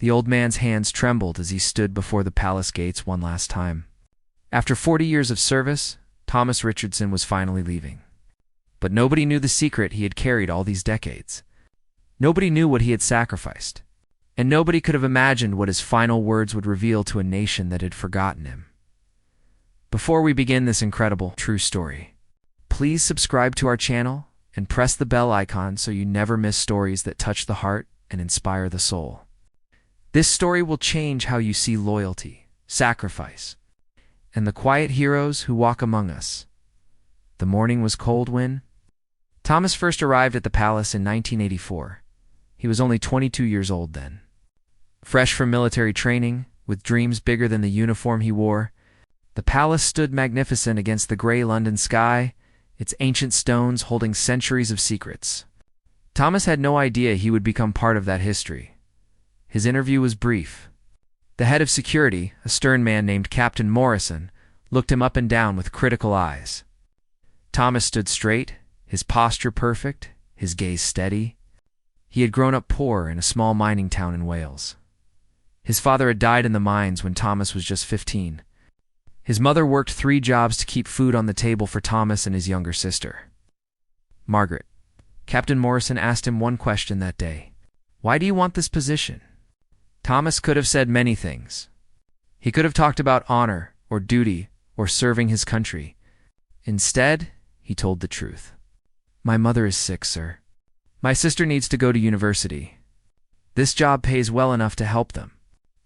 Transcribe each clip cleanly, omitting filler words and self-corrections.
The old man's hands trembled as he stood before the palace gates one last time. After 40 years of service, Thomas Richardson was finally leaving. But nobody knew the secret he had carried all these decades. Nobody knew what he had sacrificed, and nobody could have imagined what his final words would reveal to a nation that had forgotten him. Before we begin this incredible, true story, please subscribe to our channel and press the bell icon so you never miss stories that touch the heart and inspire the soul. This story will change how you see loyalty, sacrifice, and the quiet heroes who walk among us. The morning was cold when Thomas first arrived at the palace in 1984. He was only 22 years old then. Fresh from military training, with dreams bigger than the uniform he wore, the palace stood magnificent against the gray London sky, its ancient stones holding centuries of secrets. Thomas had no idea he would become part of that history. His interview was brief. The head of security, a stern man named Captain Morrison, looked him up and down with critical eyes. Thomas stood straight, his posture perfect, his gaze steady. He had grown up poor in a small mining town in Wales. His father had died in the mines when Thomas was just 15. His mother worked 3 jobs to keep food on the table for Thomas and his younger sister, Margaret. Captain Morrison asked him one question that day. "Why do you want this position?" Thomas could have said many things. He could have talked about honor or duty or serving his country. Instead, he told the truth. "My mother is sick, sir. My sister needs to go to university. This job pays well enough to help them,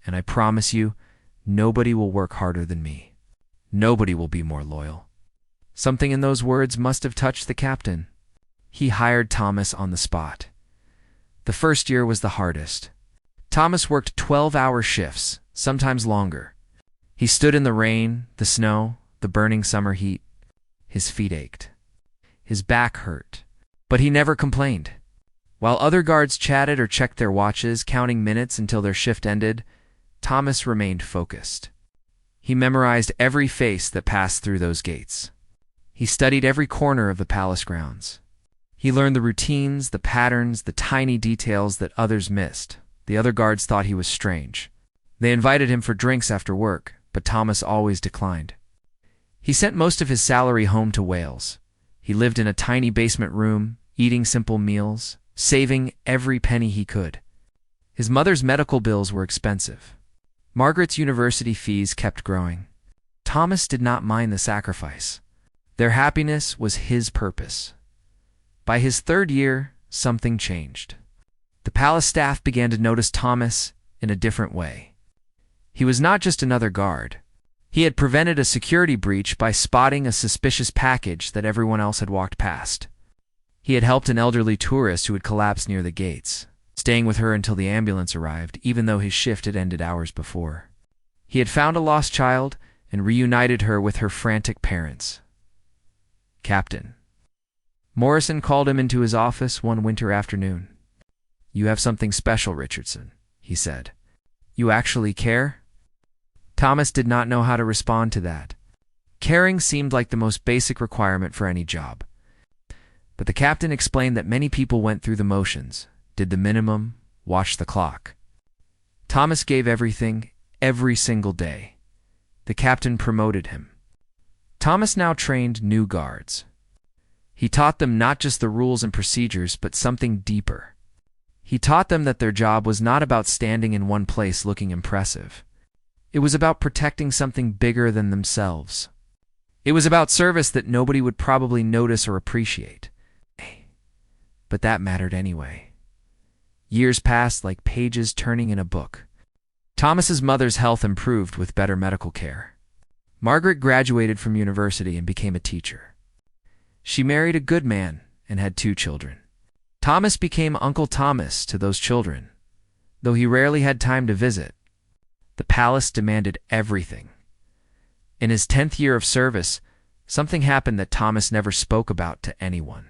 and I promise you, nobody will work harder than me. Nobody will be more loyal." Something in those words must have touched the captain. He hired Thomas on the spot. The first year was the hardest. Thomas worked 12-hour shifts, sometimes longer. He stood in the rain, the snow, the burning summer heat. His feet ached. His back hurt. But he never complained. While other guards chatted or checked their watches, counting minutes until their shift ended, Thomas remained focused. He memorized every face that passed through those gates. He studied every corner of the palace grounds. He learned the routines, the patterns, the tiny details that others missed. The other guards thought he was strange. They invited him for drinks after work, but Thomas always declined. He sent most of his salary home to Wales. He lived in a tiny basement room, eating simple meals, saving every penny he could. His mother's medical bills were expensive. Margaret's university fees kept growing. Thomas did not mind the sacrifice. Their happiness was his purpose. By his 3rd year, something changed. The palace staff began to notice Thomas in a different way. He was not just another guard. He had prevented a security breach by spotting a suspicious package that everyone else had walked past. He had helped an elderly tourist who had collapsed near the gates, staying with her until the ambulance arrived, even though his shift had ended hours before. He had found a lost child and reunited her with her frantic parents. Captain Morrison called him into his office one winter afternoon. "You have something special, Richardson," he said. "You actually care?" Thomas did not know how to respond to that. Caring seemed like the most basic requirement for any job. But the captain explained that many people went through the motions, did the minimum, watched the clock. Thomas gave everything, every single day. The captain promoted him. Thomas now trained new guards. He taught them not just the rules and procedures, but something deeper. He taught them that their job was not about standing in one place looking impressive. It was about protecting something bigger than themselves. It was about service that nobody would probably notice or appreciate. But that mattered anyway. Years passed like pages turning in a book. Thomas's mother's health improved with better medical care. Margaret graduated from university and became a teacher. She married a good man and had 2 children. Thomas became Uncle Thomas to those children, though he rarely had time to visit. The palace demanded everything. In his 10th year of service, something happened that Thomas never spoke about to anyone.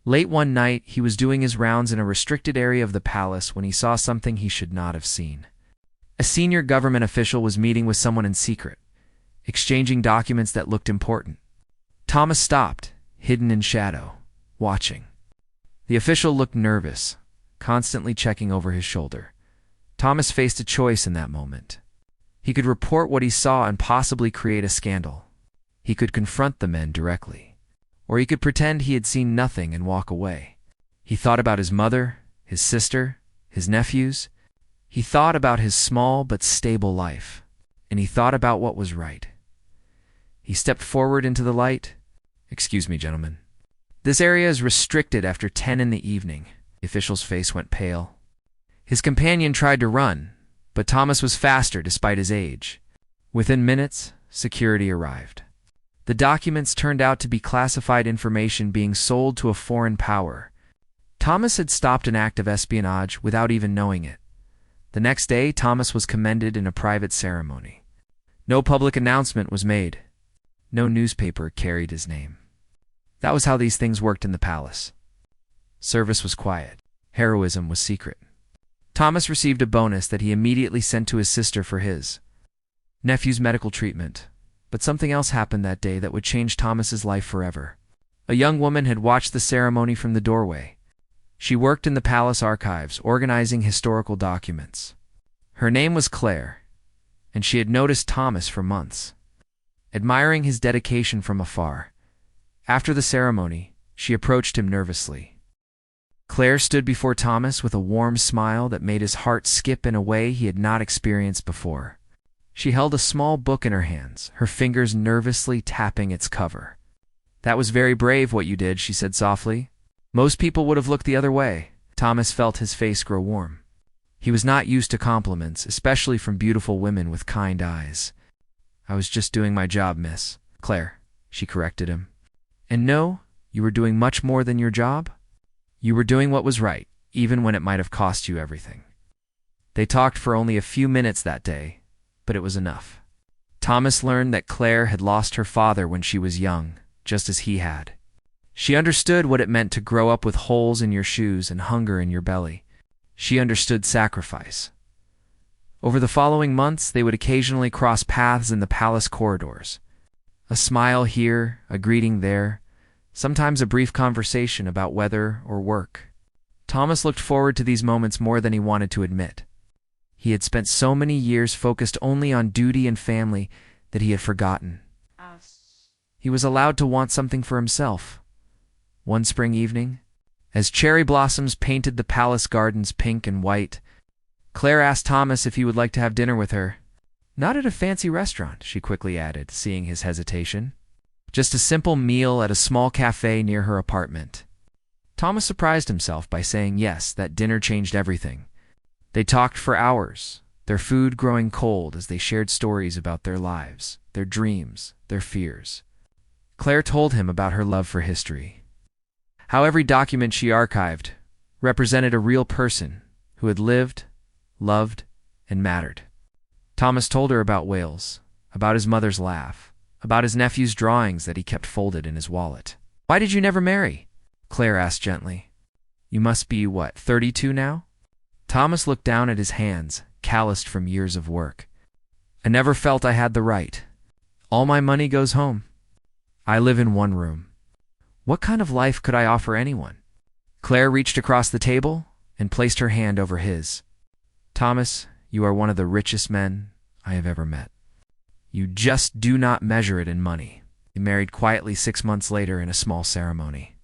Late one night, he was doing his rounds in a restricted area of the palace when he saw something he should not have seen. A senior government official was meeting with someone in secret, exchanging documents that looked important. Thomas stopped, hidden in shadow, watching. The official looked nervous, constantly checking over his shoulder. Thomas faced a choice in that moment. He could report what he saw and possibly create a scandal. He could confront the men directly. Or he could pretend he had seen nothing and walk away. He thought about his mother, his sister, his nephews. He thought about his small but stable life. And he thought about what was right. He stepped forward into the light. "Excuse me, gentlemen. This area is restricted after 10 in the evening." The official's face went pale. His companion tried to run, but Thomas was faster despite his age. Within minutes, security arrived. The documents turned out to be classified information being sold to a foreign power. Thomas had stopped an act of espionage without even knowing it. The next day, Thomas was commended in a private ceremony. No public announcement was made. No newspaper carried his name. That was how these things worked in the palace. Service was quiet. Heroism was secret. Thomas received a bonus that he immediately sent to his sister for his nephew's medical treatment. But something else happened that day that would change Thomas's life forever. A young woman had watched the ceremony from the doorway. She worked in the palace archives, organizing historical documents. Her name was Claire, and she had noticed Thomas for months, admiring his dedication from afar. After the ceremony, she approached him nervously. Claire stood before Thomas with a warm smile that made his heart skip in a way he had not experienced before. She held a small book in her hands, her fingers nervously tapping its cover. "That was very brave what you did," she said softly. "Most people would have looked the other way." Thomas felt his face grow warm. He was not used to compliments, especially from beautiful women with kind eyes. "I was just doing my job, Miss Claire," she corrected him. "And no, you were doing much more than your job? You were doing what was right, even when it might have cost you everything." They talked for only a few minutes that day, but it was enough. Thomas learned that Claire had lost her father when she was young, just as he had. She understood what it meant to grow up with holes in your shoes and hunger in your belly. She understood sacrifice. Over the following months, they would occasionally cross paths in the palace corridors. A smile here, a greeting there, sometimes a brief conversation about weather or work. Thomas looked forward to these moments more than he wanted to admit. He had spent so many years focused only on duty and family that he had forgotten. He was allowed to want something for himself. One spring evening, as cherry blossoms painted the palace gardens pink and white, Claire asked Thomas if he would like to have dinner with her. "Not at a fancy restaurant," she quickly added, seeing his hesitation. "Just a simple meal at a small cafe near her apartment." Thomas surprised himself by saying yes. That dinner changed everything. They talked for hours, their food growing cold as they shared stories about their lives, their dreams, their fears. Claire told him about her love for history, how every document she archived represented a real person who had lived, loved, and mattered. Thomas told her about Wales, about his mother's laugh, about his nephew's drawings that he kept folded in his wallet. "Why did you never marry?" Claire asked gently. "You must be, 32 now?" Thomas looked down at his hands, calloused from years of work. "I never felt I had the right. All my money goes home. I live in one room. What kind of life could I offer anyone?" Claire reached across the table and placed her hand over his. "Thomas, you are one of the richest men I have ever met. You just do not measure it in money." They married quietly 6 months later in a small ceremony.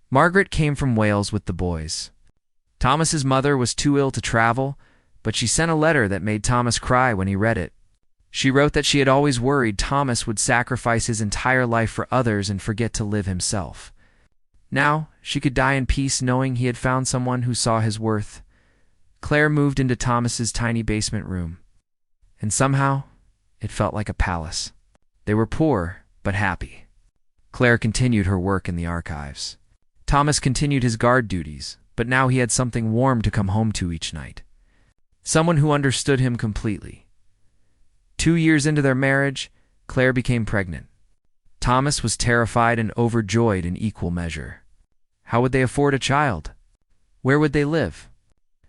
Margaret came from Wales with the boys. Thomas's mother was too ill to travel, but she sent a letter that made Thomas cry when he read it. She wrote that she had always worried Thomas would sacrifice his entire life for others and forget to live himself. Now, she could die in peace knowing he had found someone who saw his worth. Claire moved into Thomas's tiny basement room, and somehow, it felt like a palace. They were poor, but happy. Claire continued her work in the archives. Thomas continued his guard duties, but now he had something warm to come home to each night. Someone who understood him completely. 2 years into their marriage, Claire became pregnant. Thomas was terrified and overjoyed in equal measure. How would they afford a child? Where would they live?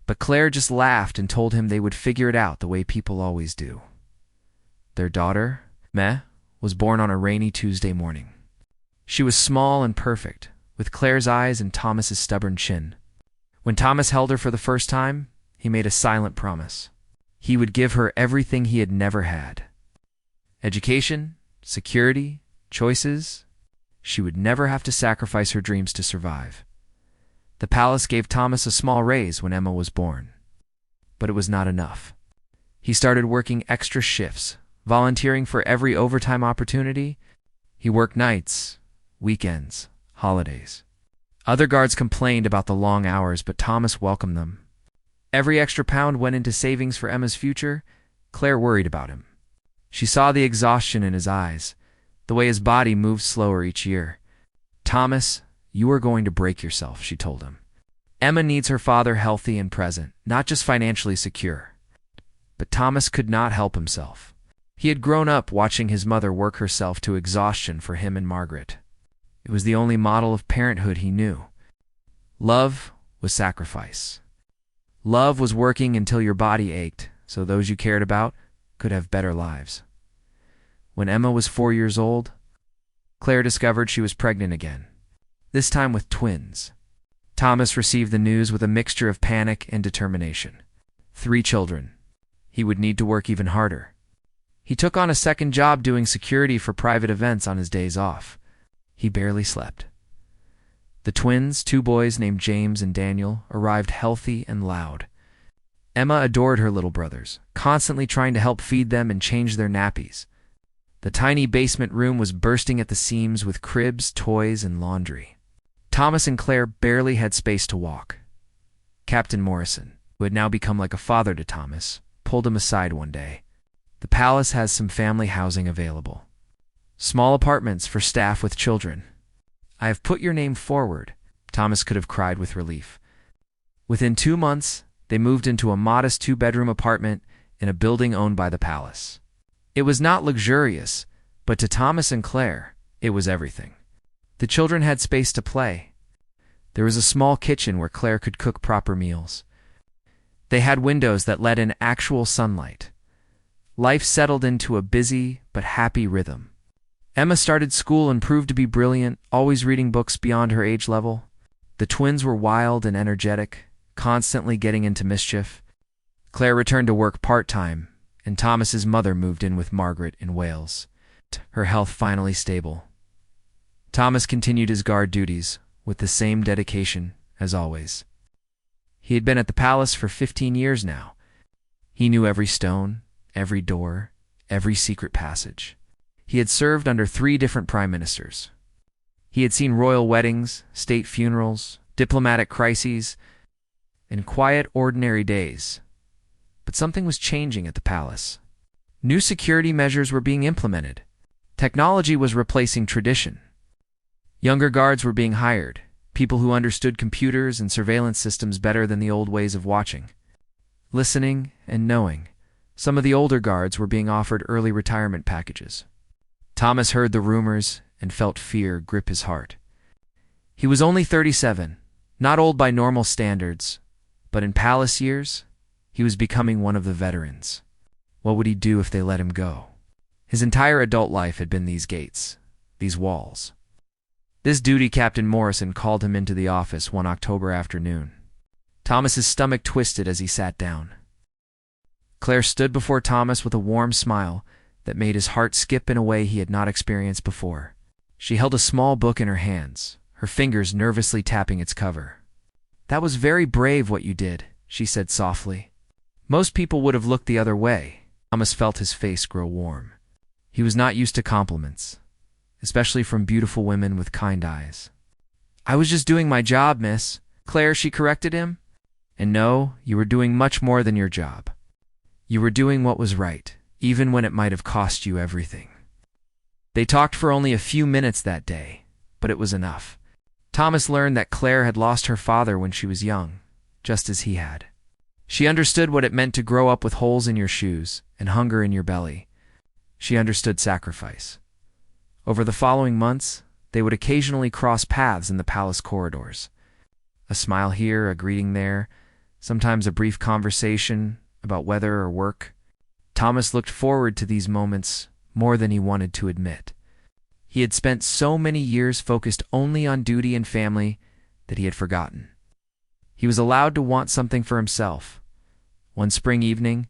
But Claire just laughed and told him they would figure it out the way people always do. Their daughter, Meh, was born on a rainy Tuesday morning. She was small and perfect, with Claire's eyes and Thomas's stubborn chin. When Thomas held her for the first time, he made a silent promise. He would give her everything he had never had. Education, security, choices. She would never have to sacrifice her dreams to survive. The palace gave Thomas a small raise when Emma was born. But it was not enough. He started working extra shifts, volunteering for every overtime opportunity. He worked nights, weekends, holidays. Other guards complained about the long hours, but Thomas welcomed them. Every extra pound went into savings for Emma's future. Claire worried about him. She saw the exhaustion in his eyes, the way his body moved slower each year. "Thomas, you are going to break yourself," she told him. "Emma needs her father healthy and present, not just financially secure." But Thomas could not help himself. He had grown up watching his mother work herself to exhaustion for him and Margaret. It was the only model of parenthood he knew. Love was sacrifice. Love was working until your body ached, so those you cared about could have better lives. When Emma was 4 years old, Claire discovered she was pregnant again, this time with twins. Thomas received the news with a mixture of panic and determination. 3 children. He would need to work even harder. He took on a second job doing security for private events on his days off. He barely slept. The twins, 2 boys named James and Daniel, arrived healthy and loud. Emma adored her little brothers, constantly trying to help feed them and change their nappies. The tiny basement room was bursting at the seams with cribs, toys, and laundry. Thomas and Claire barely had space to walk. Captain Morrison, who had now become like a father to Thomas, pulled him aside one day. "The palace has some family housing available. Small apartments for staff with children. I have put your name forward." Thomas could have cried with relief. Within 2 months, they moved into a modest 2-bedroom apartment in a building owned by the palace. It was not luxurious, but to Thomas and Claire, it was everything. The children had space to play. There was a small kitchen where Claire could cook proper meals. They had windows that let in actual sunlight. Life settled into a busy but happy rhythm. Emma started school and proved to be brilliant, always reading books beyond her age level. The twins were wild and energetic, constantly getting into mischief. Claire returned to work part-time, and Thomas's mother moved in with Margaret in Wales, her health finally stable. Thomas continued his guard duties with the same dedication as always. He had been at the palace for 15 years now. He knew every stone, every door, every secret passage. He had served under 3 different prime ministers. He had seen royal weddings, state funerals, diplomatic crises, and quiet, ordinary days. But something was changing at the palace. New security measures were being implemented. Technology was replacing tradition. Younger guards were being hired, people who understood computers and surveillance systems better than the old ways of watching, listening, and knowing. Some of the older guards were being offered early retirement packages. Thomas heard the rumors and felt fear grip his heart. He was only 37, not old by normal standards, but in palace years, he was becoming one of the veterans. What would he do if they let him go? His entire adult life had been these gates, these walls. This duty Captain Morrison called him into the office one October afternoon. Thomas's stomach twisted as he sat down. Claire stood before Thomas with a warm smile that made his heart skip in a way he had not experienced before. She held a small book in her hands, her fingers nervously tapping its cover. "That was very brave what you did," she said softly. Most people would have looked the other way. Thomas felt his face grow warm. He was not used to compliments, especially from beautiful women with kind eyes. "I was just doing my job, miss." "Claire," she corrected him. "And no, you were doing much more than your job. You were doing what was right, even when it might have cost you everything." They talked for only a few minutes that day, but it was enough. Thomas learned that Claire had lost her father when she was young, just as he had. She understood what it meant to grow up with holes in your shoes and hunger in your belly. She understood sacrifice. Over the following months, they would occasionally cross paths in the palace corridors. A smile here, a greeting there, sometimes a brief conversation about weather or work. Thomas looked forward to these moments more than he wanted to admit. He had spent so many years focused only on duty and family that he had forgotten. He was allowed to want something for himself. One spring evening,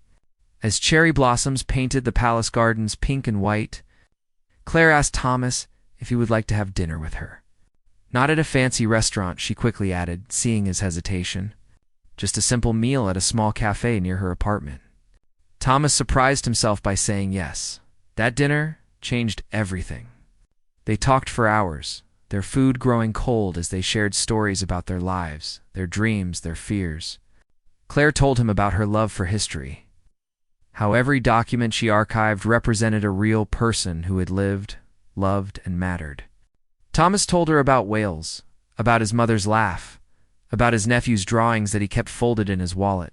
As cherry blossoms painted the palace gardens pink and white, Claire asked Thomas if he would like to have dinner with her. Not at a fancy restaurant, she quickly added, seeing his hesitation. Just a simple meal at a small cafe near her apartment. Thomas surprised himself by saying yes. That dinner changed everything. They talked for hours, their food growing cold as they shared stories about their lives, their dreams, their fears. Claire told him about her love for history, how every document she archived represented a real person who had lived, loved, and mattered. Thomas told her about Wales, about his mother's laugh, about his nephew's drawings that he kept folded in his wallet.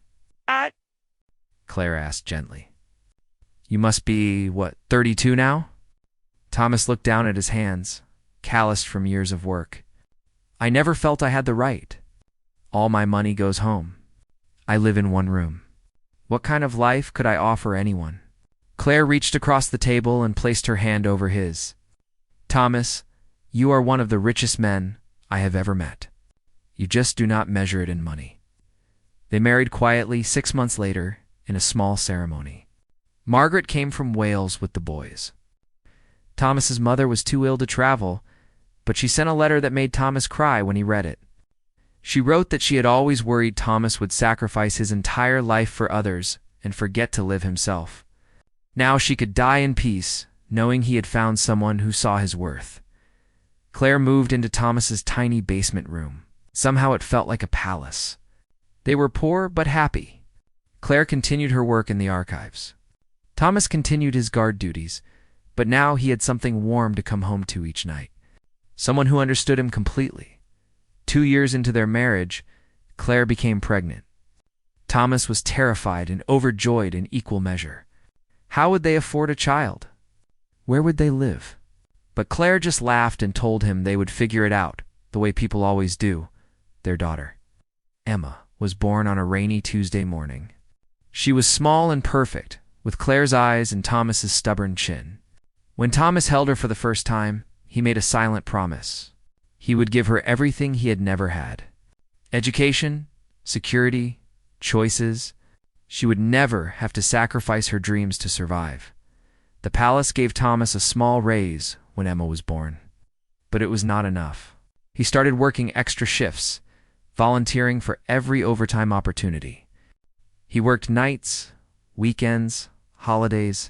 Claire asked gently. You must be, 32 now? Thomas looked down at his hands, calloused from years of work. I never felt I had the right. All my money goes home. I live in one room. What kind of life could I offer anyone? Claire reached across the table and placed her hand over his. Thomas, you are one of the richest men I have ever met. You just do not measure it in money. They married quietly 6 months later in a small ceremony. Margaret came from Wales with the boys. Thomas's mother was too ill to travel, but she sent a letter that made Thomas cry when he read it. She wrote that she had always worried Thomas would sacrifice his entire life for others and forget to live himself. Now she could die in peace, knowing he had found someone who saw his worth. Claire moved into Thomas's tiny basement room. Somehow it felt like a palace. They were poor but happy. Claire continued her work in the archives. Thomas continued his guard duties, but now he had something warm to come home to each night. Someone who understood him completely. 2 years into their marriage, Claire became pregnant. Thomas was terrified and overjoyed in equal measure. How would they afford a child? Where would they live? But Claire just laughed and told him they would figure it out, the way people always do. Their daughter, Emma, was born on a rainy Tuesday morning. She was small and perfect, with Claire's eyes and Thomas's stubborn chin. When Thomas held her for the first time, he made a silent promise. He would give her everything he had never had. Education, security, choices. She would never have to sacrifice her dreams to survive. The palace gave Thomas a small raise when Emma was born. But it was not enough. He started working extra shifts, volunteering for every overtime opportunity. He worked nights, weekends, holidays.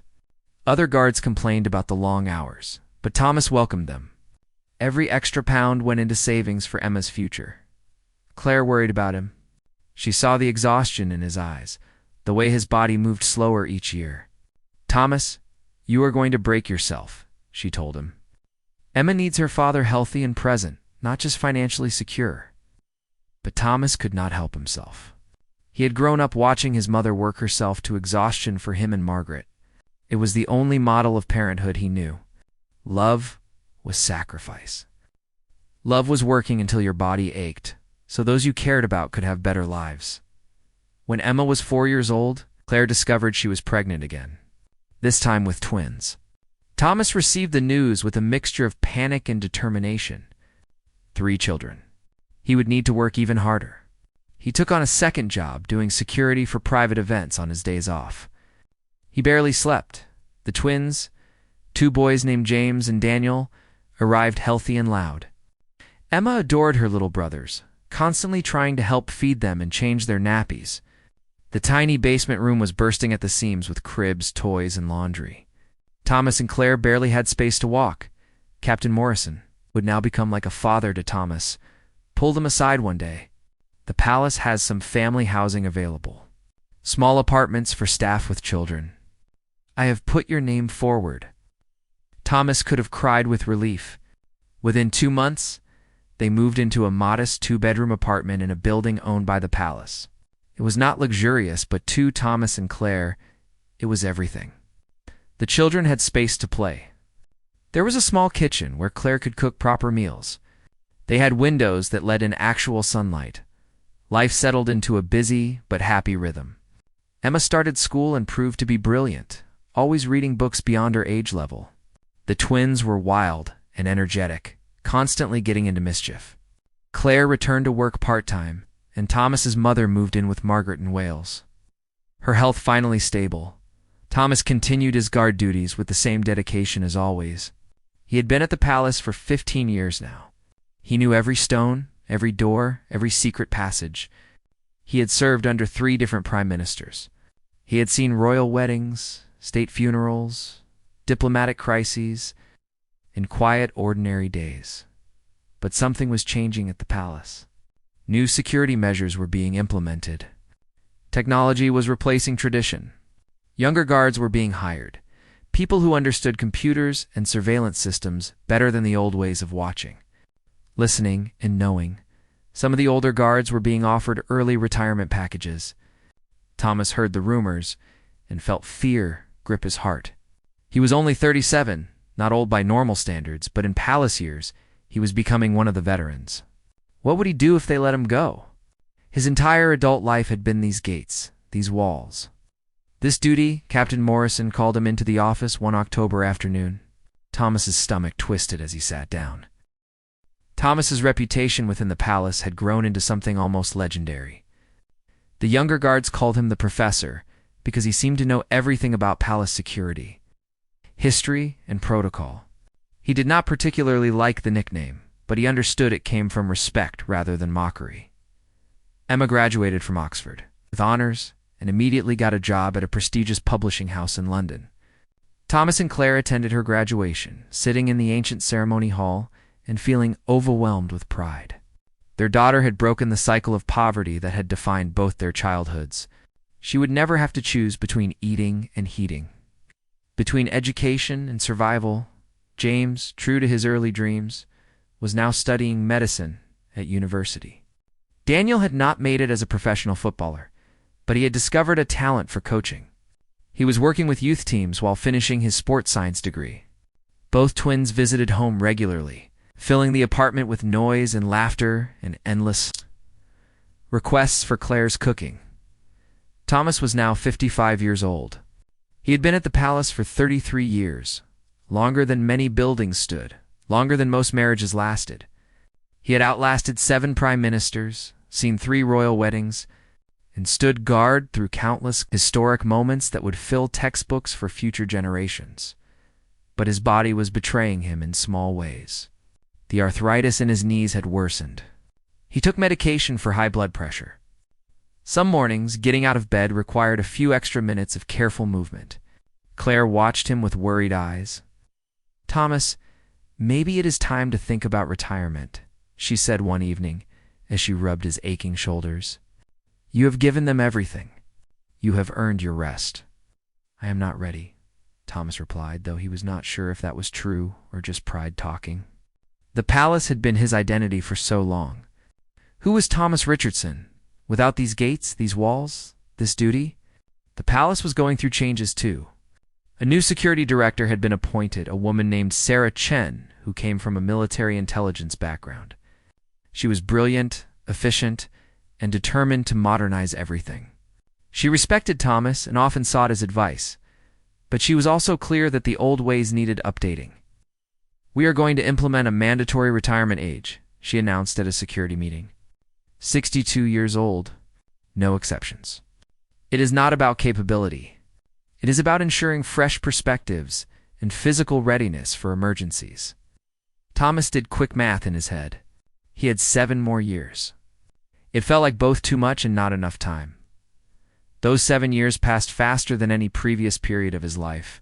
Other guards complained about the long hours, but Thomas welcomed them. Every extra pound went into savings for Emma's future. Claire worried about him. She saw the exhaustion in his eyes, the way his body moved slower each year. Thomas, you are going to break yourself, she told him. Emma needs her father healthy and present, not just financially secure. But Thomas could not help himself. He had grown up watching his mother work herself to exhaustion for him and Margaret. It was the only model of parenthood he knew. Love was sacrifice. Love was working until your body ached, so those you cared about could have better lives. When Emma was 4 years old, Claire discovered she was pregnant again, this time with twins. Thomas received the news with a mixture of panic and determination. 3 children. He would need to work even harder. He took on a second job doing security for private events on his days off. He barely slept. The twins, 2 boys named James and Daniel, arrived healthy and loud. Emma adored her little brothers, constantly trying to help feed them and change their nappies. The tiny basement room was bursting at the seams with cribs, toys, and laundry. Thomas and Claire barely had space to walk. Captain Morrison would now become like a father to Thomas, pulled him aside one day. The palace has some family housing available. Small apartments for staff with children. I have put your name forward. Thomas could have cried with relief. Within 2 months, they moved into a modest 2-bedroom apartment in a building owned by the palace. It was not luxurious, but to Thomas and Claire, it was everything. The children had space to play. There was a small kitchen where Claire could cook proper meals. They had windows that let in actual sunlight. Life settled into a busy but happy rhythm. Emma started school and proved to be brilliant, always reading books beyond her age level. The twins were wild and energetic, constantly getting into mischief. Claire returned to work part-time, and Thomas's mother moved in with Margaret in Wales. Her health finally stable, Thomas continued his guard duties with the same dedication as always. He had been at the palace for 15 years now. He knew every stone, every door, every secret passage. He had served under 3 different prime ministers. He had seen royal weddings, state funerals, diplomatic crises, and quiet, ordinary days. But something was changing at the palace. New security measures were being implemented. Technology was replacing tradition. Younger guards were being hired, people who understood computers and surveillance systems better than the old ways of watching, listening, and knowing. Some of the older guards were being offered early retirement packages. Thomas heard the rumors and felt fear grip his heart. He was only 37, not old by normal standards, but in palace years, he was becoming one of the veterans. What would he do if they let him go? His entire adult life had been these gates, these walls. This duty, Captain Morrison called him into the office one October afternoon. Thomas's stomach twisted as he sat down. Thomas's reputation within the palace had grown into something almost legendary. The younger guards called him the Professor because he seemed to know everything about palace security, history, and protocol. He did not particularly like the nickname, but he understood it came from respect rather than mockery. Emma graduated from Oxford with honors and immediately got a job at a prestigious publishing house in London. Thomas and Claire attended her graduation, sitting in the ancient ceremony hall and feeling overwhelmed with pride. Their daughter had broken the cycle of poverty that had defined both their childhoods. She would never have to choose between eating and heating. Between education and survival, James, true to his early dreams, was now studying medicine at university. Daniel had not made it as a professional footballer, but he had discovered a talent for coaching. He was working with youth teams while finishing his sports science degree. Both twins visited home regularly, filling the apartment with noise and laughter and endless requests for Claire's cooking. Thomas was now 55 years old. He had been at the palace for 33 years, longer than many buildings stood, longer than most marriages lasted. He had outlasted 7 prime ministers, seen 3 royal weddings, and stood guard through countless historic moments that would fill textbooks for future generations. But his body was betraying him in small ways. The arthritis in his knees had worsened. He took medication for high blood pressure. Some mornings, getting out of bed required a few extra minutes of careful movement. Claire watched him with worried eyes. "Thomas, maybe it is time to think about retirement," she said one evening as she rubbed his aching shoulders. "You have given them everything. You have earned your rest." "I am not ready," Thomas replied, though he was not sure if that was true or just pride talking. The palace had been his identity for so long. Who was Thomas Richardson? Without these gates, these walls, this duty? The palace was going through changes too. A new security director had been appointed, a woman named Sarah Chen, who came from a military intelligence background. She was brilliant, efficient, and determined to modernize everything. She respected Thomas and often sought his advice, but she was also clear that the old ways needed updating. "We are going to implement a mandatory retirement age," she announced at a security meeting. 62 years old, no exceptions. It is not about capability. It is about ensuring fresh perspectives and physical readiness for emergencies. Thomas did quick math in his head. He had 7 more years. It felt like both too much and not enough time. Those 7 years passed faster than any previous period of his life.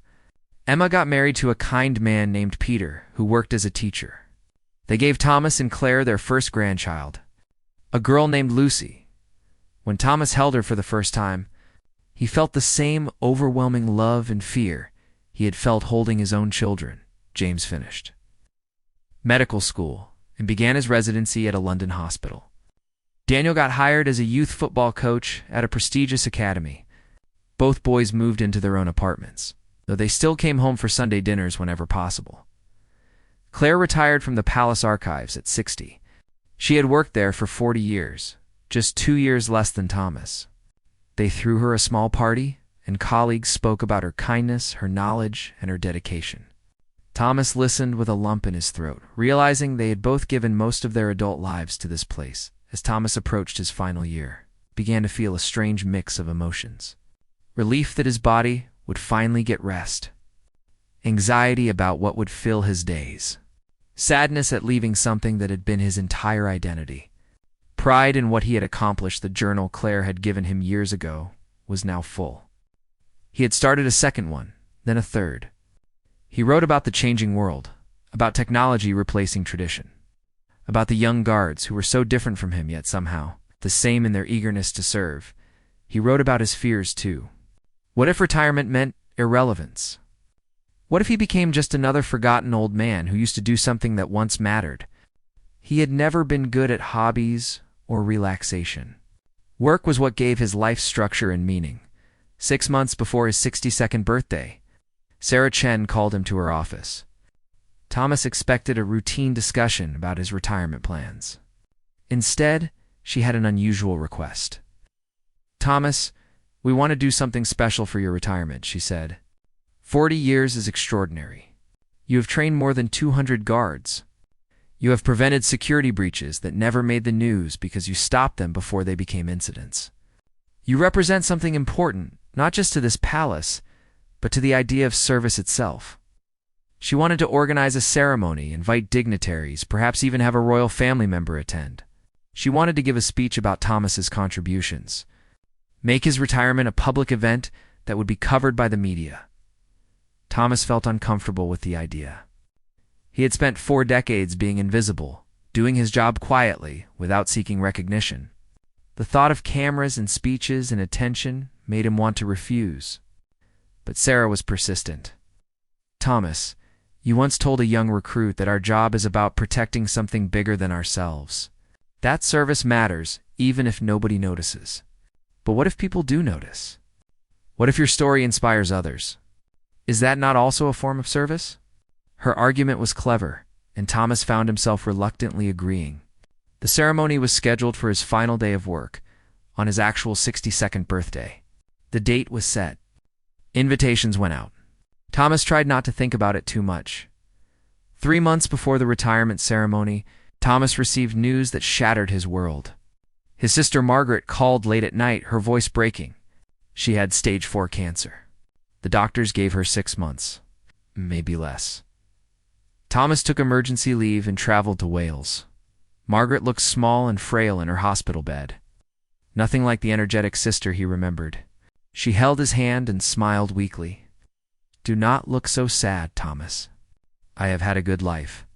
Emma got married to a kind man named Peter, who worked as a teacher. They gave Thomas and Claire their first grandchild, a girl named Lucy. When Thomas held her for the first time, he felt the same overwhelming love and fear he had felt holding his own children. James finished medical school and began his residency at a London hospital. Daniel got hired as a youth football coach at a prestigious academy. Both boys moved into their own apartments, though they still came home for Sunday dinners whenever possible. Claire retired from the palace archives at 60. She had worked there for 40 years, just 2 years less than Thomas. They threw her a small party, and colleagues spoke about her kindness, her knowledge, and her dedication. Thomas listened with a lump in his throat, realizing they had both given most of their adult lives to this place. As Thomas approached his final year, he began to feel a strange mix of emotions. Relief that his body would finally get rest. Anxiety about what would fill his days. Sadness at leaving something that had been his entire identity. Pride in what he had accomplished. The journal Claire had given him years ago was now full. He had started a second one, then a third. He wrote about the changing world, about technology replacing tradition, about the young guards who were so different from him yet somehow the same in their eagerness to serve. He wrote about his fears too. What if retirement meant irrelevance? What if he became just another forgotten old man who used to do something that once mattered? He had never been good at hobbies or relaxation. Work was what gave his life structure and meaning. 6 months before his 62nd birthday, Sarah Chen called him to her office. Thomas expected a routine discussion about his retirement plans. Instead, she had an unusual request. "Thomas, we want to do something special for your retirement," she said. 40 years is extraordinary. You have trained more than 200 guards. You have prevented security breaches that never made the news because you stopped them before they became incidents. You represent something important, not just to this palace, but to the idea of service itself. She wanted to organize a ceremony, invite dignitaries, perhaps even have a royal family member attend. She wanted to give a speech about Thomas's contributions, make his retirement a public event that would be covered by the media. Thomas felt uncomfortable with the idea. He had spent 4 decades being invisible, doing his job quietly, without seeking recognition. The thought of cameras and speeches and attention made him want to refuse. But Sarah was persistent. "Thomas, you once told a young recruit that our job is about protecting something bigger than ourselves. That service matters, even if nobody notices. But what if people do notice? What if your story inspires others? Is that not also a form of service?" Her argument was clever, and Thomas found himself reluctantly agreeing. The ceremony was scheduled for his final day of work, on his actual 62nd birthday. The date was set. Invitations went out. Thomas tried not to think about it too much. 3 months before the retirement ceremony, Thomas received news that shattered his world. His sister Margaret called late at night, her voice breaking. She had stage 4 cancer. The doctors gave her 6 months, maybe less. Thomas took emergency leave and traveled to Wales. Margaret looked small and frail in her hospital bed. Nothing like the energetic sister he remembered. She held his hand and smiled weakly. "Do not look so sad, Thomas. I have had a good life.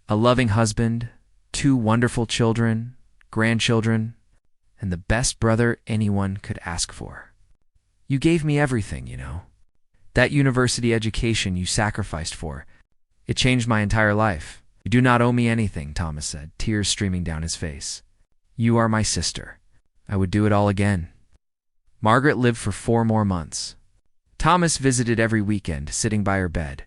A loving husband, 2 wonderful children, grandchildren, and the best brother anyone could ask for. You gave me everything, you know. That university education you sacrificed for, it changed my entire life. You do not owe me anything," Thomas said, tears streaming down his face. "You are my sister. I would do it all again." Margaret lived for 4 more months. Thomas visited every weekend, sitting by her bed,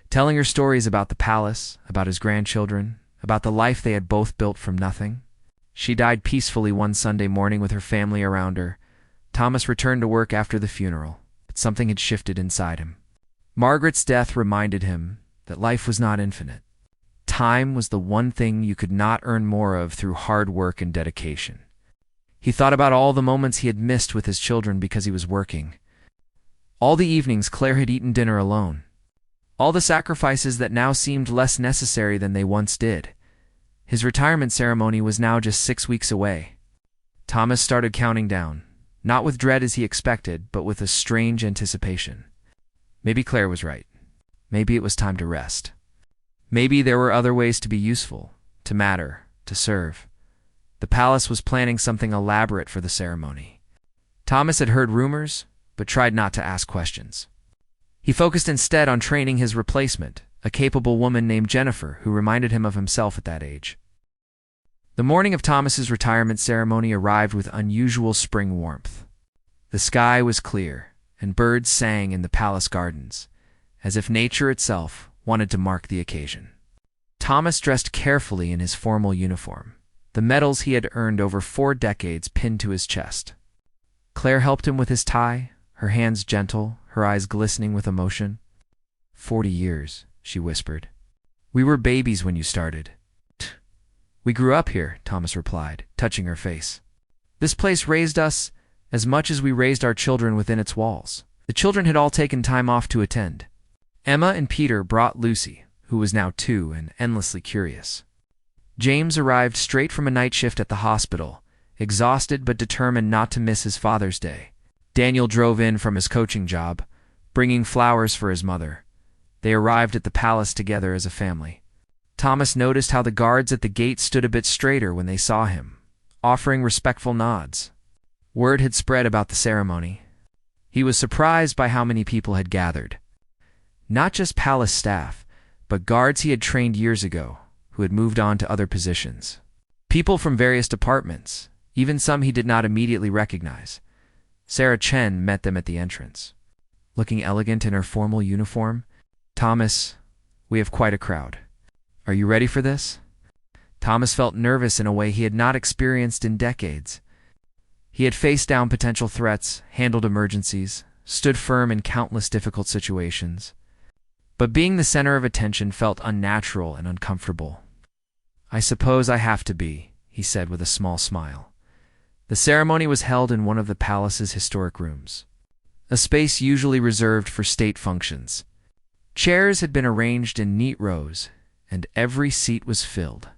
telling her stories about the palace, about his grandchildren, about the life they had both built from nothing. She died peacefully one Sunday morning with her family around her. Thomas returned to work after the funeral, but something had shifted inside him. Margaret's death reminded him that life was not infinite. Time was the one thing you could not earn more of through hard work and dedication. He thought about all the moments he had missed with his children because he was working. All the evenings Claire had eaten dinner alone. All the sacrifices that now seemed less necessary than they once did. His retirement ceremony was now just 6 weeks away. Thomas started counting down, not with dread as he expected, but with a strange anticipation. Maybe Claire was right. Maybe it was time to rest. Maybe there were other ways to be useful, to matter, to serve. The palace was planning something elaborate for the ceremony. Thomas had heard rumors, but tried not to ask questions. He focused instead on training his replacement, a capable woman named Jennifer, who reminded him of himself at that age. The morning of Thomas's retirement ceremony arrived with unusual spring warmth. The sky was clear, and birds sang in the palace gardens, as if nature itself wanted to mark the occasion. Thomas dressed carefully in his formal uniform, the medals he had earned over 4 decades pinned to his chest. Claire helped him with his tie, her hands gentle, her eyes glistening with emotion. 40 years, she whispered. "We were babies when you started." "We grew up here," Thomas replied, touching her face. "This place raised us as much as we raised our children within its walls. The children had all taken time off to attend. Emma and Peter brought Lucy, who was now 2 and endlessly curious. James arrived straight from a night shift at the hospital, exhausted but determined not to miss his Father's Day. Daniel drove in from his coaching job, bringing flowers for his mother. They arrived at the palace together as a family. Thomas noticed how the guards at the gate stood a bit straighter when they saw him, offering respectful nods. Word had spread about the ceremony. He was surprised by how many people had gathered. Not just palace staff, but guards he had trained years ago, who had moved on to other positions. People from various departments, even some he did not immediately recognize. Sarah Chen met them at the entrance. Looking elegant in her formal uniform, "Thomas, we have quite a crowd. Are you ready for this?" Thomas felt nervous in a way he had not experienced in decades. He had faced down potential threats, handled emergencies, stood firm in countless difficult situations. But being the center of attention felt unnatural and uncomfortable. "I suppose I have to be," he said with a small smile. The ceremony was held in one of the palace's historic rooms, a space usually reserved for state functions. Chairs had been arranged in neat rows, and every seat was filled.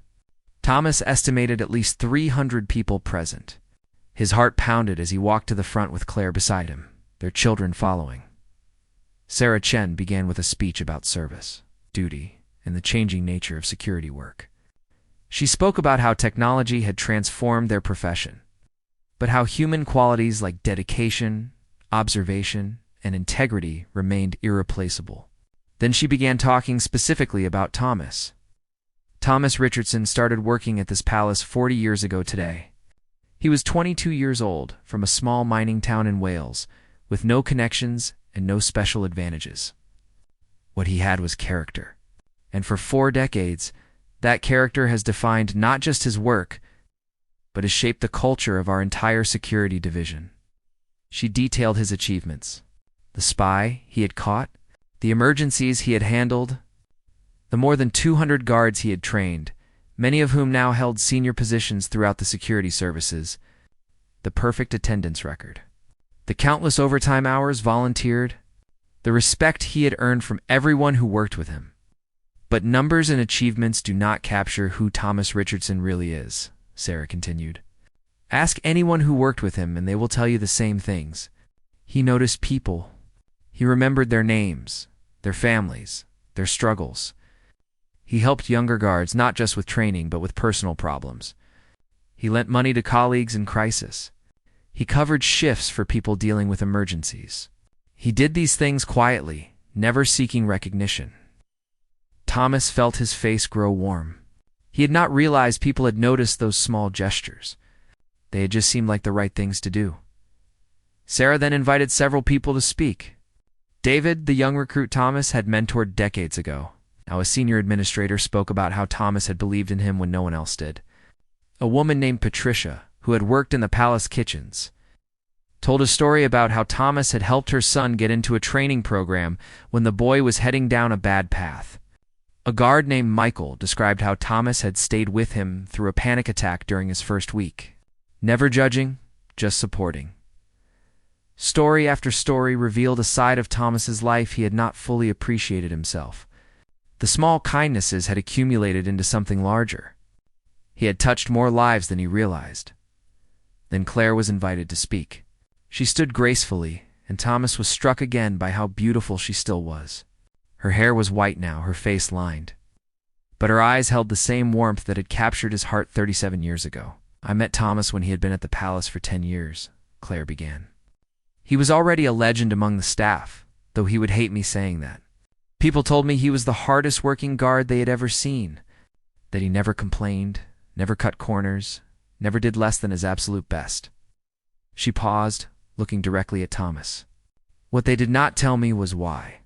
Thomas estimated at least 300 people present. His heart pounded as he walked to the front with Claire beside him, their children following. Sarah Chen began with a speech about service, duty, and the changing nature of security work. She spoke about how technology had transformed their profession, but how human qualities like dedication, observation, and integrity remained irreplaceable. Then she began talking specifically about Thomas. Thomas Richardson started working at this palace 40 years ago today. He was 22 years old, from a small mining town in Wales, with no connections and no special advantages. What he had was character. And for 4 decades, that character has defined not just his work, but has shaped the culture of our entire security division. She detailed his achievements: the spy he had caught, the emergencies he had handled, the more than 200 guards he had trained, many of whom now held senior positions throughout the security services, the perfect attendance record, the countless overtime hours volunteered, the respect he had earned from everyone who worked with him. But numbers and achievements do not capture who Thomas Richardson really is, Sarah continued. Ask anyone who worked with him and they will tell you the same things. He noticed people. He remembered their names, their families, their struggles. He helped younger guards not just with training but with personal problems. He lent money to colleagues in crisis. He covered shifts for people dealing with emergencies. He did these things quietly, never seeking recognition. Thomas felt his face grow warm. He had not realized people had noticed those small gestures. They had just seemed like the right things to do. Sarah then invited several people to speak. David, the young recruit Thomas had mentored decades ago, now a senior administrator, spoke about how Thomas had believed in him when no one else did. A woman named Patricia, who had worked in the palace kitchens, told a story about how Thomas had helped her son get into a training program when the boy was heading down a bad path. A guard named Michael described how Thomas had stayed with him through a panic attack during his first week, never judging, just supporting. Story after story revealed a side of Thomas's life he had not fully appreciated himself. The small kindnesses had accumulated into something larger. He had touched more lives than he realized. Then Claire was invited to speak. She stood gracefully, and Thomas was struck again by how beautiful she still was. Her hair was white now, her face lined. But her eyes held the same warmth that had captured his heart 37 years ago. "I met Thomas when he had been at the palace for 10 years, Claire began. He was already a legend among the staff, though he would hate me saying that. People told me he was the hardest working guard they had ever seen, that he never complained, never cut corners, never did less than his absolute best." She paused, looking directly at Thomas. What they did not tell me was why.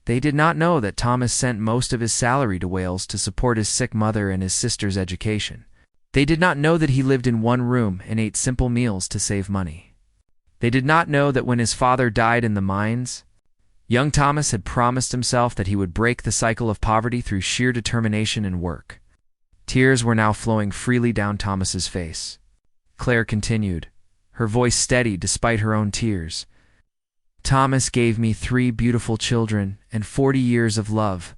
They did not know that Thomas sent most of his salary to Wales to support his sick mother and his sister's education. They did not know that he lived in one room and ate simple meals to save money. They did not know that when his father died in the mines, young Thomas had promised himself that he would break the cycle of poverty through sheer determination and work. Tears were now flowing freely down Thomas's face. Claire continued, her voice steady despite her own tears. Thomas gave me 3 beautiful children and 40 years of love,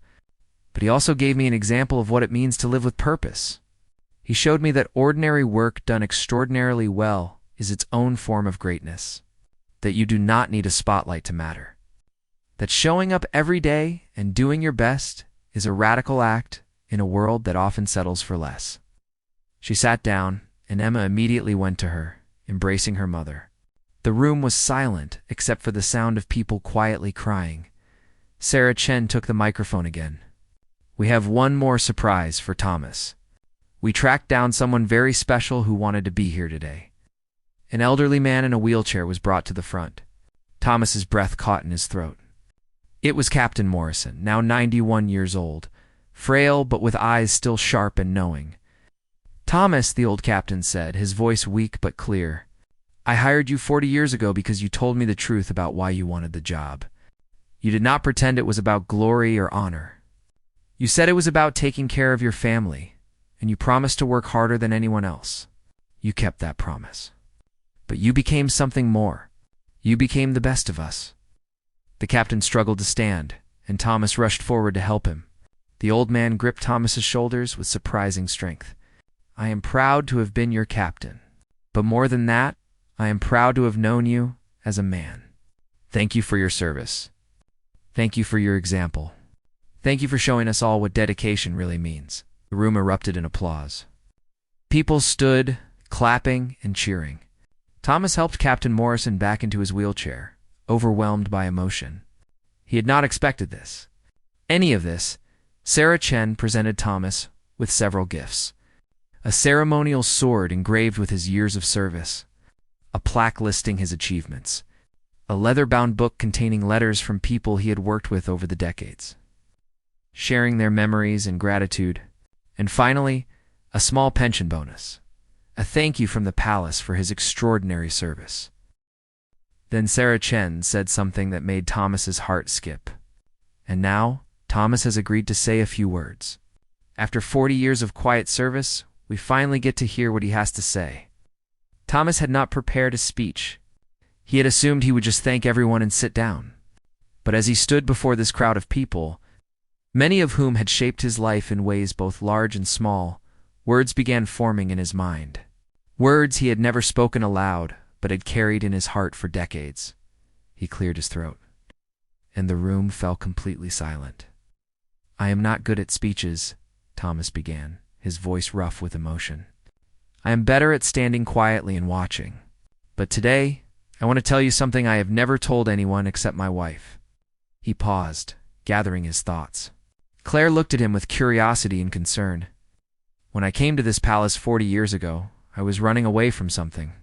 but he also gave me an example of what it means to live with purpose. He showed me that ordinary work done extraordinarily well is its own form of greatness, that you do not need a spotlight to matter, that showing up every day and doing your best is a radical act in a world that often settles for less. She sat down, and Emma immediately went to her, embracing her mother. The room was silent except for the sound of people quietly crying. Sarah Chen took the microphone again. "We have one more surprise for Thomas. We tracked down someone very special who wanted to be here today." An elderly man in a wheelchair was brought to the front. Thomas's breath caught in his throat. It was Captain Morrison, now 91 years old, frail but with eyes still sharp and knowing. "Thomas," the old captain said, his voice weak but clear, "I hired you 40 years ago because you told me the truth about why you wanted the job. You did not pretend it was about glory or honor. You said it was about taking care of your family, and you promised to work harder than anyone else. You kept that promise. But you became something more. You became the best of us." The captain struggled to stand, and Thomas rushed forward to help him. The old man gripped Thomas's shoulders with surprising strength. "I am proud to have been your captain. But more than that, I am proud to have known you as a man. Thank you for your service. Thank you for your example. Thank you for showing us all what dedication really means." The room erupted in applause. People stood, clapping and cheering. Thomas helped Captain Morrison back into his wheelchair, overwhelmed by emotion. He had not expected this. Any of this. Sarah Chen presented Thomas with several gifts. A ceremonial sword engraved with his years of service, a plaque listing his achievements, a leather-bound book containing letters from people he had worked with over the decades, sharing their memories and gratitude, and finally, a small pension bonus, a thank you from the palace for his extraordinary service. Then Sarah Chen said something that made Thomas's heart skip. And now, Thomas has agreed to say a few words. After 40 years of quiet service, we finally get to hear what he has to say. Thomas had not prepared a speech. He had assumed he would just thank everyone and sit down. But as he stood before this crowd of people, many of whom had shaped his life in ways both large and small, words began forming in his mind. Words he had never spoken aloud, but had carried in his heart for decades. He cleared his throat, and the room fell completely silent. "I am not good at speeches," Thomas began, his voice rough with emotion. "I am better at standing quietly and watching. But today, I want to tell you something I have never told anyone except my wife." He paused, gathering his thoughts. Claire looked at him with curiosity and concern. "When I came to this palace 40 years ago, I was running away from something.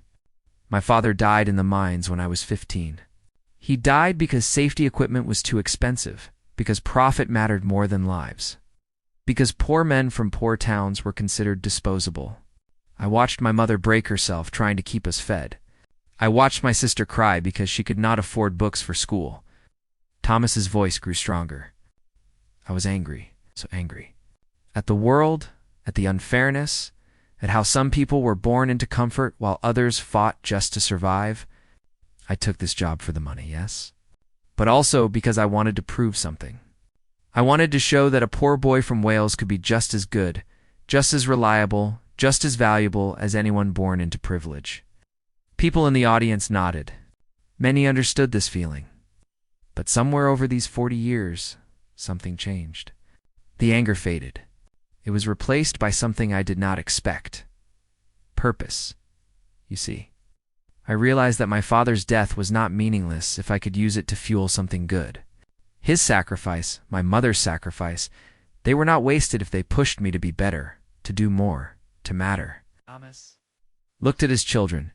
My father died in the mines when I was 15. He died because safety equipment was too expensive, because profit mattered more than lives, because poor men from poor towns were considered disposable. I watched my mother break herself trying to keep us fed. I watched my sister cry because she could not afford books for school." Thomas's voice grew stronger. "I was angry, so angry. At the world, at the unfairness, at how some people were born into comfort while others fought just to survive. I took this job for the money, yes, but also because I wanted to prove something. I wanted to show that a poor boy from Wales could be just as good, just as reliable, just as valuable as anyone born into privilege." People in the audience nodded. Many understood this feeling. But somewhere over these 40 years, something changed. The anger faded. It was replaced by something I did not expect. Purpose. You see, I realized that my father's death was not meaningless if I could use it to fuel something good. His sacrifice, my mother's sacrifice, they were not wasted if they pushed me to be better, to do more, to matter. Thomas looked at his children.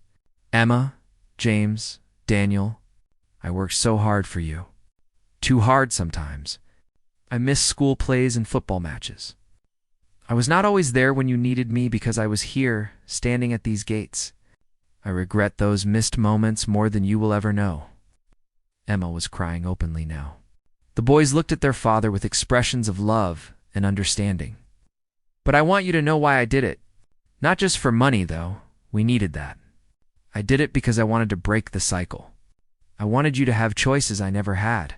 "Emma, James, Daniel, I worked so hard for you. Too hard sometimes. I missed school plays and football matches. I was not always there when you needed me because I was here, standing at these gates. I regret those missed moments more than you will ever know." Emma was crying openly now. The boys looked at their father with expressions of love and understanding. "But I want you to know why I did it. Not just for money, though. We needed that. I did it because I wanted to break the cycle. I wanted you to have choices I never had.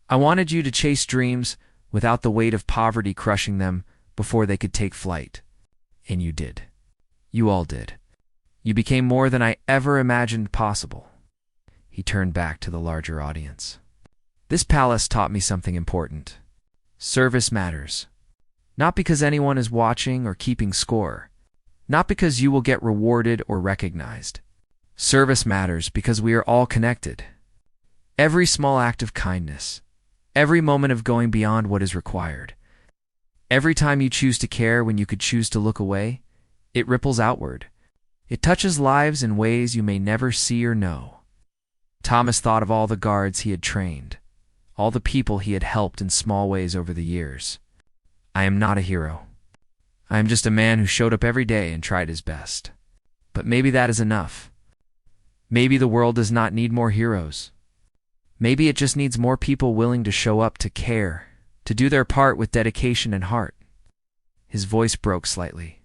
I wanted you to chase dreams without the weight of poverty crushing them before they could take flight. And you did. You all did. You became more than I ever imagined possible." He turned back to the larger audience. "This palace taught me something important. Service matters. Not because anyone is watching or keeping score. Not because you will get rewarded or recognized. Service matters because we are all connected. Every small act of kindness, every moment of going beyond what is required, every time you choose to care when you could choose to look away, it ripples outward. It touches lives in ways you may never see or know." Thomas thought of all the guards he had trained, all the people he had helped in small ways over the years. "I am not a hero. I am just a man who showed up every day and tried his best. But maybe that is enough. Maybe the world does not need more heroes. Maybe it just needs more people willing to show up, to care, to do their part with dedication and heart." His voice broke slightly.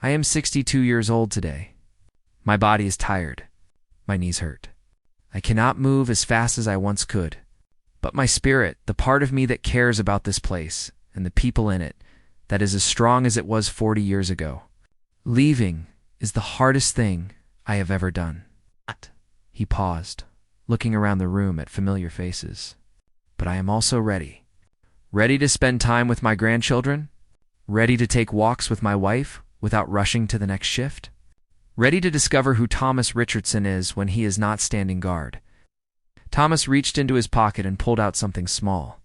"I am 62 years old today. My body is tired. My knees hurt. I cannot move as fast as I once could. But my spirit, the part of me that cares about this place and the people in it, that is as strong as it was 40 years ago. Leaving is the hardest thing I have ever done." He paused, looking around the room at familiar faces. "But I am also ready. Ready to spend time with my grandchildren. Ready to take walks with my wife without rushing to the next shift. Ready to discover who Thomas Richardson is when he is not standing guard." Thomas reached into his pocket and pulled out something small.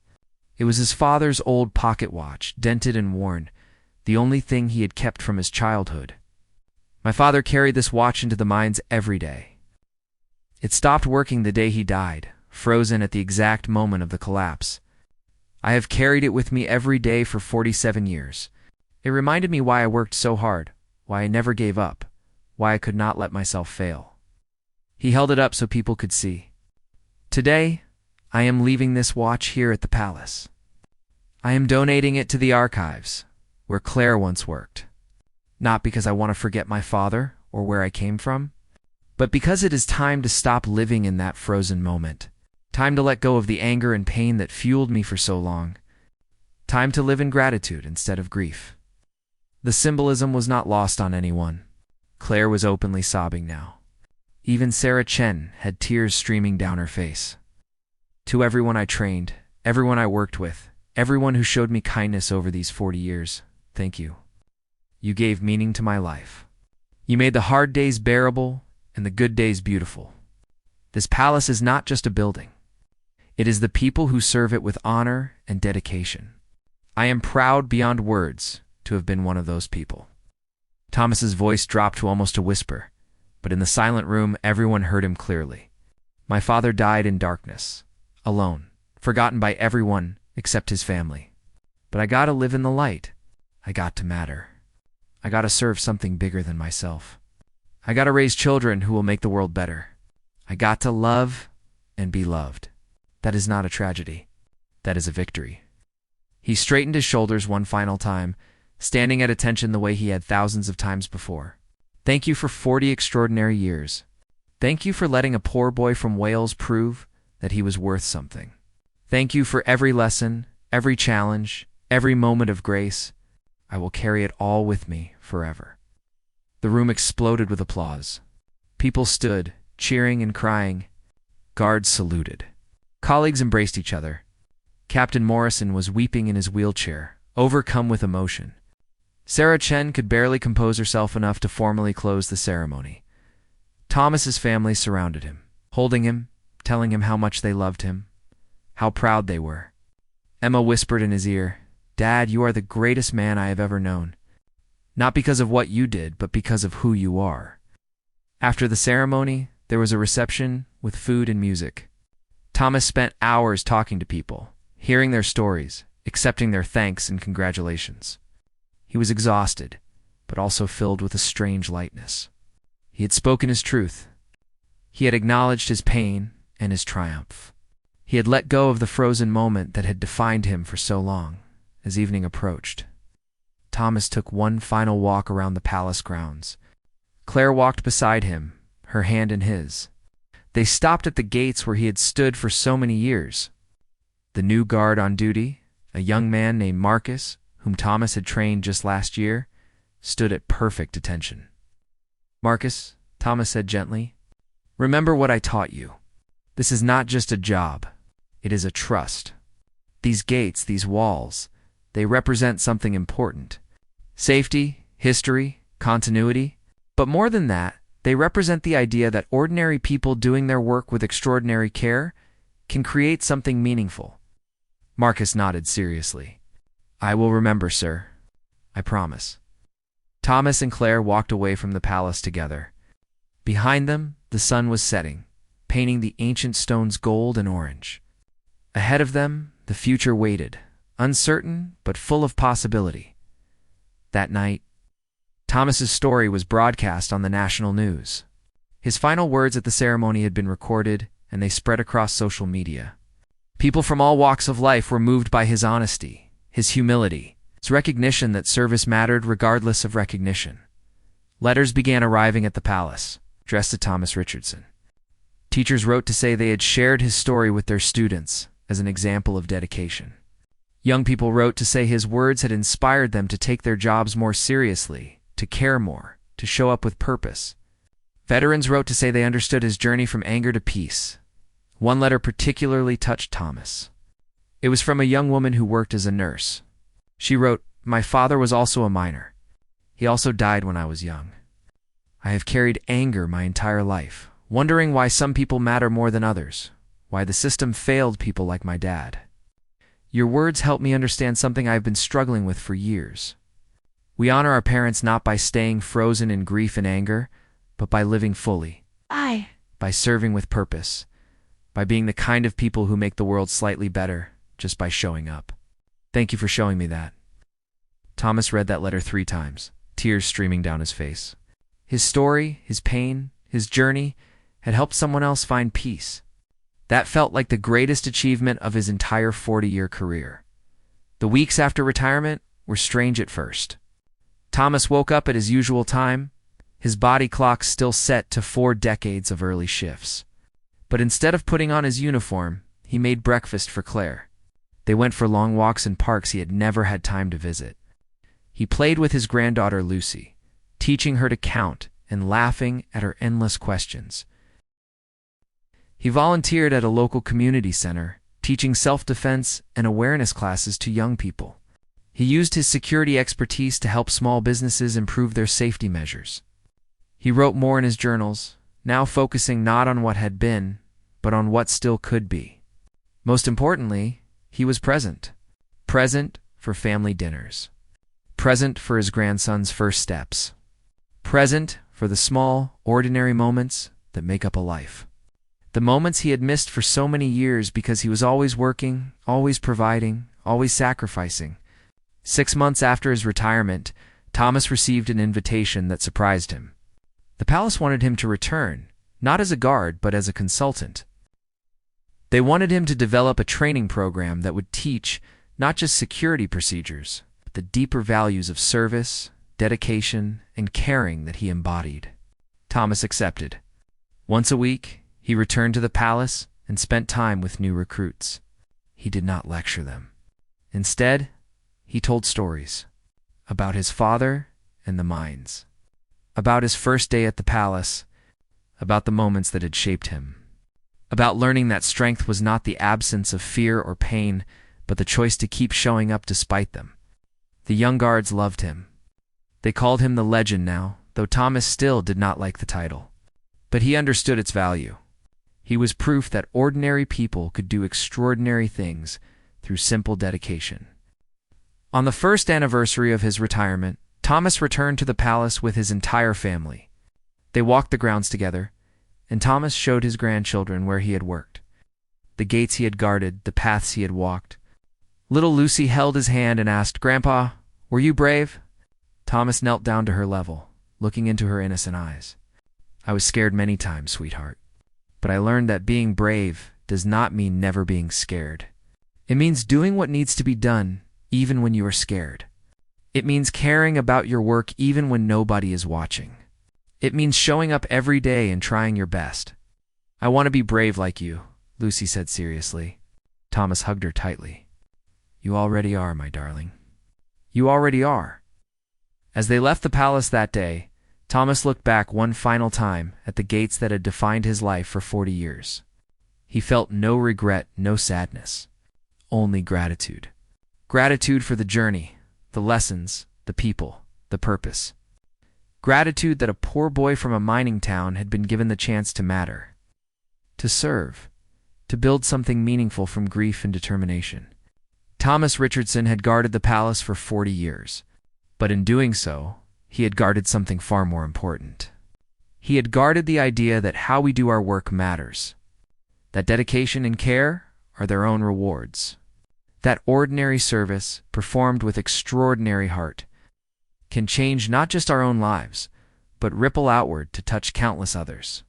It was his father's old pocket watch, dented and worn, the only thing he had kept from his childhood. "My father carried this watch into the mines every day. It stopped working the day he died, frozen at the exact moment of the collapse. I have carried it with me every day for 47 years. It reminded me why I worked so hard, why I never gave up, why I could not let myself fail." He held it up so people could see. "Today, I am leaving this watch here at the palace. I am donating it to the archives, where Claire once worked. Not because I want to forget my father or where I came from, but because it is time to stop living in that frozen moment. Time to let go of the anger and pain that fueled me for so long. Time to live in gratitude instead of grief." The symbolism was not lost on anyone. Claire was openly sobbing now. Even Sarah Chen had tears streaming down her face. "To everyone I trained, everyone I worked with, everyone who showed me kindness over these 40 years, thank you. You gave meaning to my life. You made the hard days bearable and the good days beautiful. This palace is not just a building. It is the people who serve it with honor and dedication. I am proud beyond words to have been one of those people." Thomas's voice dropped to almost a whisper, but in the silent room everyone heard him clearly. "My father died in darkness, alone, forgotten by everyone except his family. But I gotta live in the light. I got to matter. I gotta serve something bigger than myself. I gotta raise children who will make the world better. I got to love and be loved. That is not a tragedy. That is a victory." He straightened his shoulders one final time, standing at attention the way he had thousands of times before. "Thank you for 40 extraordinary years. Thank you for letting a poor boy from Wales prove that he was worth something. Thank you for every lesson, every challenge, every moment of grace. I will carry it all with me forever." The room exploded with applause. People stood, cheering and crying. Guards saluted. Colleagues embraced each other. Captain Morrison was weeping in his wheelchair, overcome with emotion. Sarah Chen could barely compose herself enough to formally close the ceremony. Thomas's family surrounded him, holding him, telling him how much they loved him, how proud they were. Emma whispered in his ear, "Dad, you are the greatest man I have ever known. Not because of what you did, but because of who you are." After the ceremony, there was a reception with food and music. Thomas spent hours talking to people, hearing their stories, accepting their thanks and congratulations. He was exhausted, but also filled with a strange lightness. He had spoken his truth. He had acknowledged his pain and his triumph. He had let go of the frozen moment that had defined him for so long. As evening approached, Thomas took one final walk around the palace grounds. Claire walked beside him, her hand in his. They stopped at the gates where he had stood for so many years. The new guard on duty, a young man named Marcus, whom Thomas had trained just last year, stood at perfect attention. "Marcus," Thomas said gently, "remember what I taught you. This is not just a job. It is a trust. These gates, these walls, they represent something important. Safety, history, continuity. But more than that, they represent the idea that ordinary people doing their work with extraordinary care can create something meaningful." Marcus nodded seriously. "I will remember, sir. I promise." Thomas and Claire walked away from the palace together. Behind them, the sun was setting, painting the ancient stones gold and orange. Ahead of them, the future waited, uncertain but full of possibility. That night, Thomas's story was broadcast on the national news. His final words at the ceremony had been recorded, and they spread across social media. People from all walks of life were moved by his honesty, his humility, his recognition that service mattered regardless of recognition. Letters began arriving at the palace, addressed to Thomas Richardson. Teachers wrote to say they had shared his story with their students as an example of dedication. Young people wrote to say his words had inspired them to take their jobs more seriously, to care more, to show up with purpose. Veterans wrote to say they understood his journey from anger to peace. One letter particularly touched Thomas. It was from a young woman who worked as a nurse. She wrote, "My father was also a miner. He also died when I was young. I have carried anger my entire life, wondering why some people matter more than others, why the system failed people like my dad. Your words help me understand something I've been struggling with for years. We honor our parents not by staying frozen in grief and anger, but by living fully. By serving with purpose. By being the kind of people who make the world slightly better just by showing up. Thank you for showing me that." Thomas read that letter 3 times, tears streaming down his face. His story, his pain, his journey had helped someone else find peace. That felt like the greatest achievement of his entire 40-year career. The weeks after retirement were strange at first. Thomas woke up at his usual time, his body clock still set to 4 decades of early shifts. But instead of putting on his uniform, he made breakfast for Claire. They went for long walks in parks he had never had time to visit. He played with his granddaughter Lucy, teaching her to count and laughing at her endless questions. He volunteered at a local community center, teaching self-defense and awareness classes to young people. He used his security expertise to help small businesses improve their safety measures. He wrote more in his journals, now focusing not on what had been, but on what still could be. Most importantly, he was present. Present for family dinners. Present for his grandson's first steps. Present for the small, ordinary moments that make up a life. The moments he had missed for so many years because he was always working, always providing, always sacrificing. 6 months after his retirement, Thomas received an invitation that surprised him. The palace wanted him to return, not as a guard, but as a consultant. They wanted him to develop a training program that would teach not just security procedures, but the deeper values of service, dedication, and caring that he embodied. Thomas accepted. Once a week, he returned to the palace and spent time with new recruits. He did not lecture them. Instead, he told stories about his father and the mines, about his first day at the palace, about the moments that had shaped him, about learning that strength was not the absence of fear or pain, but the choice to keep showing up despite them. The young guards loved him. They called him the legend now, though Thomas still did not like the title. But he understood its value. He was proof that ordinary people could do extraordinary things through simple dedication. On the first anniversary of his retirement, Thomas returned to the palace with his entire family. They walked the grounds together, and Thomas showed his grandchildren where he had worked, the gates he had guarded, the paths he had walked. Little Lucy held his hand and asked, "Grandpa, were you brave?" Thomas knelt down to her level, looking into her innocent eyes. "I was scared many times, sweetheart. But I learned that being brave does not mean never being scared. It means doing what needs to be done, even when you are scared. It means caring about your work even when nobody is watching. It means showing up every day and trying your best. I want to be brave like you, Lucy said seriously. Thomas hugged her tightly. You already are, my darling. You already are. As they left the palace that day, Thomas looked back one final time at the gates that had defined his life for 40 years. He felt no regret, no sadness, only gratitude. Gratitude for the journey, the lessons, the people, the purpose. Gratitude that a poor boy from a mining town had been given the chance to matter, to serve, to build something meaningful from grief and determination. Thomas Richardson had guarded the palace for 40 years, but in doing so, he had guarded something far more important. He had guarded the idea that how we do our work matters, that dedication and care are their own rewards, that ordinary service, performed with extraordinary heart, can change not just our own lives, but ripple outward to touch countless others.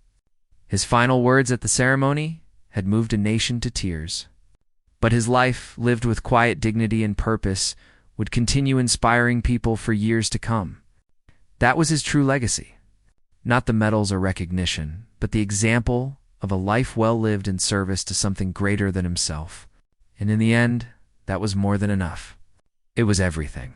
His final words at the ceremony had moved a nation to tears, but his life, lived with quiet dignity and purpose, would continue inspiring people for years to come. That was his true legacy. Not the medals or recognition, but the example of a life well lived in service to something greater than himself. And in the end, that was more than enough. It was everything.